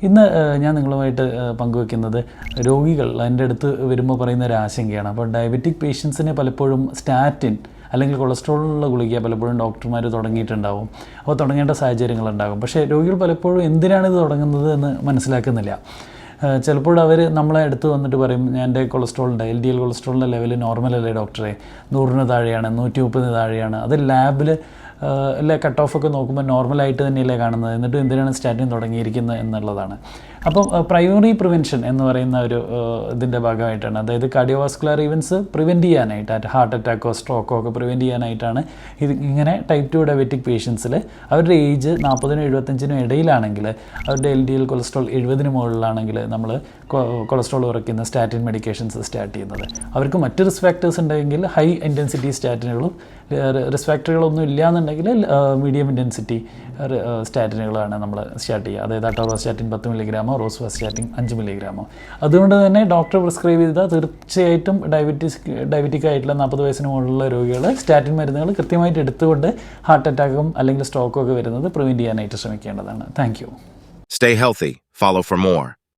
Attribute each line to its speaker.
Speaker 1: ഇന്ന് ഞാൻ നിങ്ങളുമായിട്ട് പങ്കുവെക്കുന്നത് രോഗികൾ എൻ്റെ അടുത്ത് വരുമ്പോൾ പറയുന്ന ഒരു ആശങ്കയാണ്. അപ്പോൾ ഡയബറ്റിക് പേഷ്യൻസിനെ പലപ്പോഴും സ്റ്റാറ്റിൻ അല്ലെങ്കിൽ കൊളസ്ട്രോളിലുള്ള ഗുളിക പലപ്പോഴും ഡോക്ടർമാർ തുടങ്ങിയിട്ടുണ്ടാവും. അപ്പോൾ തുടങ്ങേണ്ട സാഹചര്യങ്ങളുണ്ടാകും. പക്ഷേ രോഗികൾ പലപ്പോഴും എന്തിനാണിത് തുടങ്ങുന്നത് എന്ന് മനസ്സിലാക്കുന്നില്ല. ചിലപ്പോൾ അവർ നമ്മളെ അടുത്ത് വന്നിട്ട് പറയും, എൻ്റെ കൊളസ്ട്രോളിൻ്റെ LDL കൊളസ്ട്രോളിൻ്റെ ലെവൽ നോർമലല്ലേ ഡോക്ടറെ, 100 താഴെയാണ്, 130 താഴെയാണ്, അത് ലാബിൽ അല്ലെ കട്ട് ഓഫൊക്കെ നോക്കുമ്പോൾ നോർമലായിട്ട് തന്നെയല്ലേ കാണുന്നത്, എന്നിട്ട് എന്തിനാണ് സ്റ്റാറ്റിൻ തുടങ്ങിയിരിക്കുന്നത് എന്നുള്ളതാണ്. അപ്പം പ്രൈമറി പ്രിവെൻഷൻ എന്ന് പറയുന്ന ഒരു ഇതിൻ്റെ ഭാഗമായിട്ടാണ്, അതായത് കാർഡിയോവാസ്കുലർ ഇവൻറ്റ്സ് പ്രിവെൻറ്റ് ചെയ്യാനായിട്ട്, ഹാർട്ട് അറ്റാക്കോ സ്ട്രോക്കോ ഒക്കെ പ്രിവെൻറ്റ് ചെയ്യാനായിട്ടാണ് ഇത്. ഇങ്ങനെ ടൈപ്പ് 2 ഡയബറ്റിക് പേഷ്യൻസിൽ അവരുടെ ഏജ് 40-നും 75-നും ഇടയിലാണെങ്കിൽ, അവരുടെ LDL കൊളസ്ട്രോൾ 70-ന് മുകളിലാണെങ്കിൽ നമ്മൾ കൊളസ്ട്രോൾ കുറയ്ക്കുന്ന സ്റ്റാറ്റിൻ മെഡിക്കേഷൻസ് സ്റ്റാർട്ട് ചെയ്യുന്നത്. അവർക്ക് മറ്റ് റിസ്ക് ഫാക്ടേഴ്സ് ഉണ്ടെങ്കിൽ ഹൈ ഇൻറ്റൻസിറ്റി സ്റ്റാറ്റിനുകളും, റിസ്ക് ഫാക്ടറുകളൊന്നും ഇല്ലയെന്നുണ്ടെങ്കിൽ മീഡിയം ഇൻറ്റൻസിറ്റി സ്റ്റാറ്റിനുകളാണ് നമ്മൾ സ്റ്റാർട്ട് ചെയ്യുക. അതായത് അറ്റോറോസ്റ്റാറ്റിൻ 10 മില്ലിഗ്രാമോ റോസുവാസ്റ്റാറ്റിൻ 5 മില്ലിഗ്രാമോ. അതുകൊണ്ട് തന്നെ ഡോക്ടർ പ്രിസ്ക്രൈബ് ചെയ്താൽ തീർച്ചയായിട്ടും ഡയബറ്റിക് ആയിട്ടുള്ള 40 വയസ്സിന് മുകളിലുള്ള രോഗികൾ സ്റ്റാറ്റിൻ മരുന്നുകൾ കൃത്യമായിട്ട് എടുത്തുകൊണ്ട് ഹാർട്ട് അറ്റാക്കും അല്ലെങ്കിൽ സ്ട്രോക്കും ഒക്കെ വരുന്നത് പ്രിവെൻറ്റ് ചെയ്യാനായിട്ട് ശ്രമിക്കേണ്ടതാണ്. Thank you.
Speaker 2: Stay healthy. Follow for more.